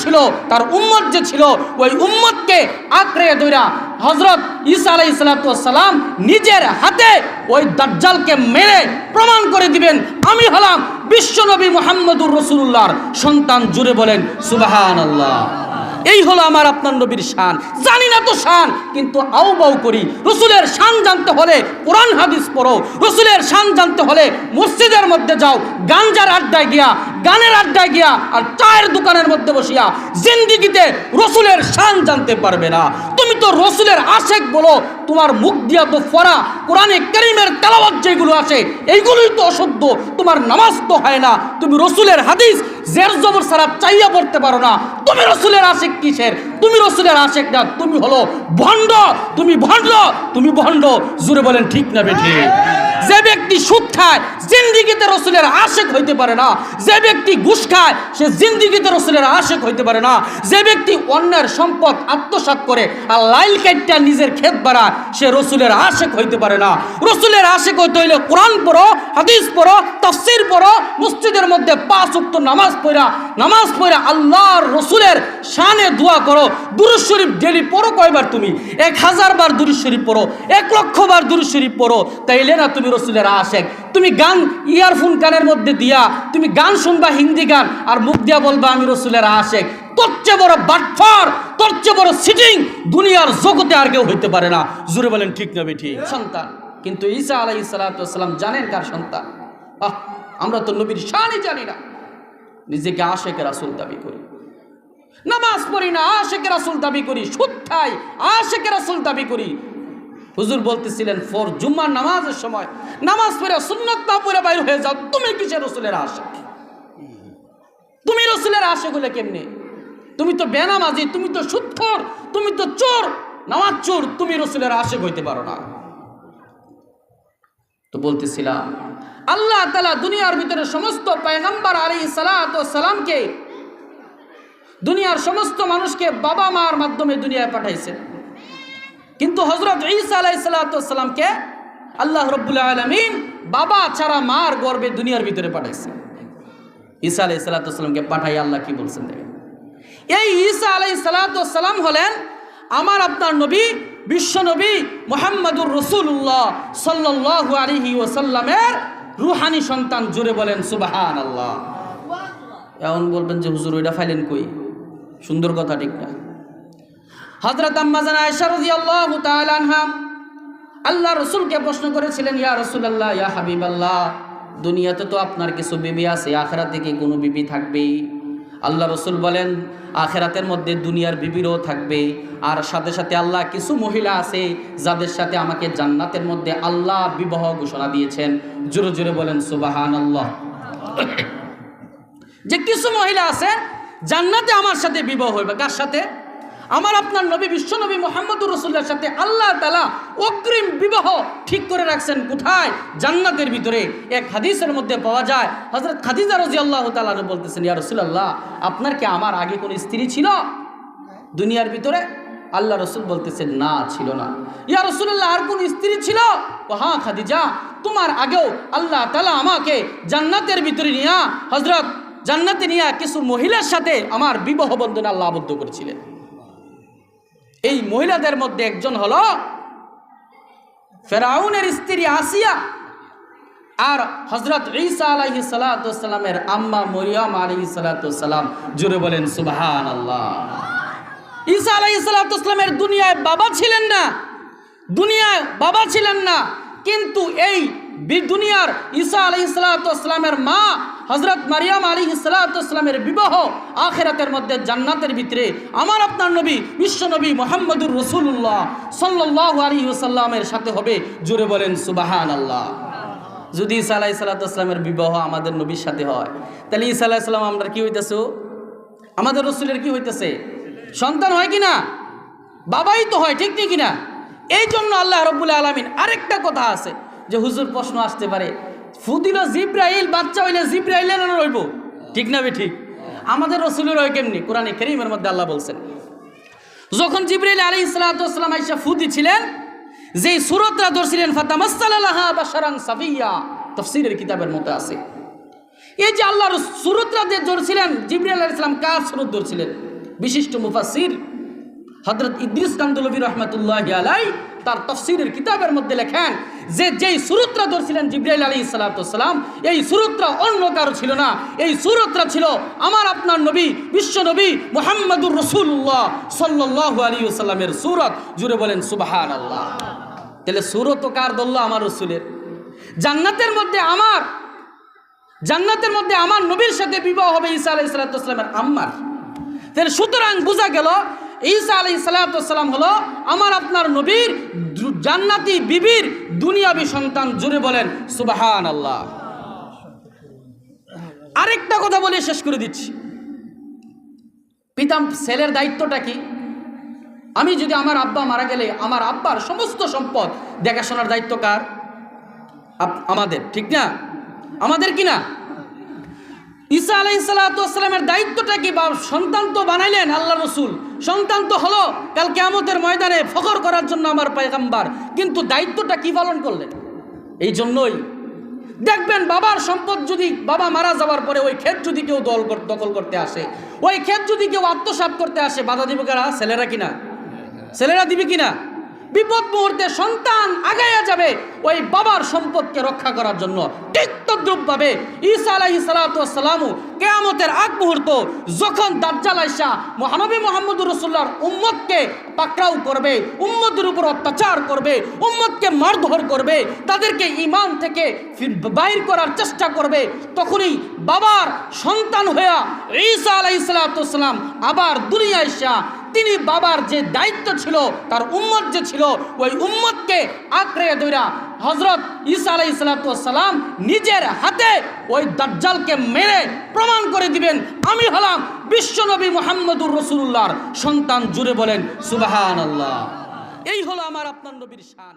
ছিল, তার উম্মত যে ছিল, ওই উম্মতকে আঁকড়ে ধইরা হযরত ঈসা আলাইহিস সালাম নিজের হাতে ওই দাজ্জালকে মেরে প্রমাণ করে দিবেন আমি হলাম বিশ্বনবী মুহাম্মদুর রাসূলুল্লাহর সন্তান। জুড়ে বলেন সুবহানাল্লাহ। এই হলো আমার আপনার নবীর শান। জানি না তো শান, কিন্তু আউ বাউ করি। রসুলের শান জানতে হলে কোরআন হাদিস পড়ো, রসুলের শান জানতে হলে মসজিদের মধ্যে যাও, গাঞ্জার আড্ডায় গিয়া, গানের আড্ডায় গিয়া, আর চায়ের দোকানের মধ্যে বসিয়া জিন্দিগিতে রসুলের শান জানতে পারবে না। তুমি তো রসুলের আশেক বলো, তোমার মুখ দিয়া তো ফরা কোরআনে কারীমের তেলাওয়াত যেগুলো আছে এইগুলোই তো অশুদ্ধ, তোমার নামাজ তো হয় না, তুমি রসুলের হাদিস জের জবর ছাড়া চাইয়া পড়তে পারো না। তুমি রসুলের আশেক কিসের? তুমি রসুলের আশেক না, তুমি হলো ভণ্ড, তুমি ভণ্ড, তুমি ভণ্ড। জুড়ে বলেন ঠিক না বেঠিক? যে ব্যক্তি সুদ খায় জিন্দিগিতে রসুলের আশেক হইতে পারে না। যে ব্যক্তি ঘুষ খায় সে জিন্দিগিতে রসুলের আশেক হইতে পারে না। যে ব্যক্তি অন্যের সম্পদ আত্মসাৎ করে আর লাইল কাইটটা নিজের ক্ষেত বাড়ায় সে রসুলের আশেক হইতে পারে না। রসুলের আশেক হইতে হইলে কোরআন পড়ো, হাদিস পড়ো, তাফসীর পড়ো, মসজিদের মধ্যে 5 ওয়াক্ত নামাজ পড়া আল্লাহর রসুলের শানে দোয়া করো। দুরূদ শরীফ ডেলি পড়ো। কয়বার? তুমি 1000 বার দুরূদ শরীফ পড়ো, 1 লক্ষ বার দুরূদ শরীফ পড়ো। তাইলে না তুমি রসুলের আশেক? তুমি গান ইয়ারফোন কানের মধ্যে দিয়া তুমি গান শুনবা, হিন্দি গান, আর মুখ দিয়া বলবা আমি রসুলের আশেক। তোর চেয়ে বড় বাটফার, তোর চেয়ে বড় সিটিং দুনিয়ার জগতে আর কেউ হইতে পারে না। জুড়ে বলেন ঠিক না বেঠিক? সন্তান। কিন্তু ঈসা আলাইহিস সালাম জানেন কার সন্তান? আমরা তো নবীর শানই জানি না, নিজেকে আশেক রাসূল দাবি করি। নামাজ পড়ি না, আশেক রাসূল দাবি করি। সুদ খাই, আশেক রাসূল দাবি করি। হুজুর বলতেছিলেন ফর জুম্মার নামাজের সময় নামাজ পড়ে সুন্নাত না পড়ে বাইরে হয়ে যাও, তুমি কিসের রসুলের আশেক? তুমি রসুলের আশেক হলে কেমনে? তুমি তো বেনামাজি, তুমি তো সুদখোর, তুমি তো চোর, নামাজ চোর, তুমি রসুলের আশেক হইতে পারো না। তো বলতেছিলাম আল্লাহ তাআলা দুনিয়ার ভিতরে সমস্ত পয়গম্বর আলাইহিস সালাতু ওয়াস সালামকে, দুনিয়ার সমস্ত মানুষকে বাবা মার মাধ্যমে দুনিয়ায় পাঠাইছেন। কিন্তু হযরত ঈসা আলাইহিস সালাতু ওয়াস সালামকে আল্লাহ রাব্বুল আলামিন বাবা ছাড়া মার গর্ভে দুনিয়ার ভিতরে পাঠাইছেন। ঈসা আলাইহিস সালাতু ওয়াস সালামকে পাঠাই আল্লাহ কি বলছেন দেখেন। এই ঈসা আলাইহিস সালাতু ওয়াস সালাম হলেন আমার আপনার নবী, বিশ্ব নবী মুহাম্মদুর রাসূলুল্লাহ সাল্লাল্লাহু আলাইহি ওয়াসাল্লামের রূহানি সন্তান। জোরে বলেন সুবহানাল্লাহ। এখন বলবেন যে হুজুর ওইটা ফাইলেন কই? সুন্দর কথা, ঠিক না? হযরত আম্মা জান আয়েশা রাদিয়াল্লাহু তাআলা আনহা আল্লাহ রাসূলকে প্রশ্ন করেছিলেন, ইয়া রাসূলুল্লাহ, ইয়া হাবিবাল্লাহ, দুনিয়াতে তো আপনার কিছু বিবি আছে, আখিরাতে কি কোনো বিবি থাকবে? আল্লাহ রাসূল বলেন, আখিরাতের মধ্যে দুনিয়ার বিবিরও থাকবে, আর সাথে সাথে আল্লাহ কিছু মহিলা আছে যাদের সাথে আমাকে জান্নাতের মধ্যে আল্লাহ বিবাহ ঘোষণা দিয়েছেন। জোরে জোরে বলেন সুবহানাল্লাহ। যে কিছু মহিলা আছে জান্নাতে আমার সাথে বিবাহ হইবে। কার সাথে? আমার আপনার নবী বিশ্ব নবী মুহাম্মদুর রাসূলের সাথে আল্লাহ তাআলা অগ্রিম বিবাহ ঠিক করে রাখছেন। কোথায়? জান্নাতের ভিতরে। এক হাদিসের মধ্যে পাওয়া যায় হযরত খাদিজা রাদিয়াল্লাহু তাআলা বলতেছেন, ইয়া রাসূলুল্লাহ, আপনার কি আমার আগে কোনো স্ত্রী ছিল দুনিয়ার ভিতরে? আল্লাহ রাসূল বলতেছেন, না, ছিল না। ইয়া রাসূলুল্লাহ, আর কোন স্ত্রী ছিল? হ্যাঁ খাদিজা, তোমার আগেও আল্লাহ তাআলা আমাকে জান্নাতের ভিতরে নিয়া, হযরত জান্নাতে নিয়া কিছু মহিলার সাথে আমার বিবাহ বন্ধনে আল্লাহ আবদ্ধ করেছিলেন। এই মহিলাদের মধ্যে একজন হলো ফেরাউনের স্ত্রী আসিয়া, আর হযরত ঈসা আলাইহিস সালাতু ওয়াস সালামের আম্মা মরিয়ম আলাইহিস সালাতু ওয়াস সালাম। জোরে বলেন সুবহানাল্লাহ। ঈসা আলাইহিস সালাতু ওয়াস সালামের দুনিয়ায় বাবা ছিলেন না, দুনিয়ায় বাবা ছিলেন না, কিন্তু এই দুনিয়ার ঈসা আলাইহিস সালাতু ওয়াস সালামের মা হযরত মারিয়াম আলাইহিস সালাতু ওয়াস সালামের বিবাহ আখিরাতের মধ্যে জান্নাতের ভিতরে আমার আপনার নবী বিশ্ব নবী মুহাম্মদুর রাসূলুল্লাহ সাল্লাল্লাহু আলাইহি ওয়াসাল্লামের সাথে হবে। জোরে বলেন সুবহানাল্লাহ। যদি ঈসা আলাইহিস সালাতু ওয়াস সালামের বিবাহ আমাদের নবীর সাথে হয়, তাহলে ঈসা আলাইহিস সালাম আমরা কি হইতেছে? আমাদের রাসূলের কি হইতেছে? সন্তান হয় কিনা? বাবাই তো হয়, ঠিক ঠিক কিনা? এই জন্য আল্লাহ রাব্বুল আলামিন আরেকটা কথা আছে যে হুজুর প্রশ্ন আসতে পারে, ফুদিল জিব্রাইল বাচ্চা হইলে জিব্রাইলের না রইব, ঠিক না? ঠিক। আমাদের রাসূলের হয় কেমনি? কোরআনে কারীমের মধ্যে আল্লাহ বলছেন, যখন জিব্রাইল আলাইহিস সালাতু ওয়াস সালাম আইসা ফুদি ছিলেন, যেই সূরাতটা ধরছিলেন ফাতামাসসালা লাহা বাশারান সাবিয়্যা, তাফসীরের কিতাবের মধ্যে আছে, এই যে আল্লাহর সুরতরা যে ধরছিলেন, জিবরিল আলাইহিস সালাম কার সুরত ধরছিলেন? বিশিষ্ট মুফাসসির হযরত ইদ্রিস কান্দলভী রাহমাতুল্লাহি আলাইহি তার তাফসীরের কিতাবের মধ্যে লেখেন যে যেই সুরতরা ধরছিলেন জিবরিল আলাইহিস সালাম, এই সুরতরা অন্য কারো ছিল না। এই সুরতরা ছিল আমার আপনার নবী, বিশ্ব নবী মুহাম্মদুর রাসূলুল্লাহ সাল্লাল্লাহু আলাইহি ওয়াসাল্লামের সুরত। জুড়ে বলেন সুবহানাল্লাহ। তাহলে সুরত কার ধরলো? আমার রাসূলের। জান্নাতের মধ্যে আমার নবীর সাথে বিবাহ হবে ঈসা আলাইহিস সালামের আম্মার। তাহলে সুতরাং বোঝা গেল ঈসা আলাইহিস সালাম হলো আমার আপনার নবীর জান্নাতি বিবির দুনিয়াবি সন্তান। জুড়ে বলেন সুবহানাল্লাহ। আরেকটা কথা বলে শেষ করে দিচ্ছি। পিতা ছেলের দায়িত্বটা কি? আমি যদি আমার আব্বা মারা গেলে আমার আব্বার সমস্ত সম্পদ দেখাশোনার দায়িত্ব কার? আমাদের, ঠিক না? আমাদের কি না? ঈসা আলাইহিস সালামের দায়িত্বটা কি? সন্তান তো বানাইলেন আল্লাহ রসুল, সন্তান তো হলো কাল কিয়ামতের ময়দানে ফখর করার জন্য আমার পয়গম্বর, কিন্তু দায়িত্বটা কি পালন করলেন? এই জন্যই দেখবেন বাবার সম্পদ যদি বাবা মারা যাওয়ার পরে ওই ক্ষেত যদি কেউ দখল করতে আসে, ওই ক্ষেত যদি কেউ আত্মসাৎ করতে আসে, বাধা দিবে কারা? ছেলেরা কিনা? ছেলেরা দিবে কিনা? বিপদ মুহূর্তে সন্তান আগাইয়া যাবে ওই বাবার সম্পদকে রক্ষা করার জন্য। ঠিক তদ্রূপভাবে ঈসা আলাইহিস সালামু কিয়ামতের আগ মুহূর্ত যখন দাজ্জাল আইসা মহানবী মুহাম্মদুর রাসূলুল্লাহর উম্মতকে পাকড়াও করবে, উম্মতের উপর অত্যাচার করবে, উম্মতকে মারধর করবে, তাদেরকে ঈমান থেকে বাইর করার চেষ্টা করবে, তখনই বাবার সন্তান হইয়া ঈসা আলাইহিস সালাম আবার দুনিয়ায় আইসা তিনি বাবার যে দায়িত্ব ছিল, তার উম্মত যে ছিল, ওই উম্মতকে আঁকড়ে ধইরা হযরত ঈসা আলাইহিস সালাম নিজের হাতে ওই দাজ্জালকে মেরে প্রমাণ করে দিবেন আমি হলাম বিশ্বনবী মুহাম্মদুর রাসূলুল্লাহর সন্তান। জুড়ে বলেন সুবহানাল্লাহ। এই হলো আমার আপনার নবীর শান।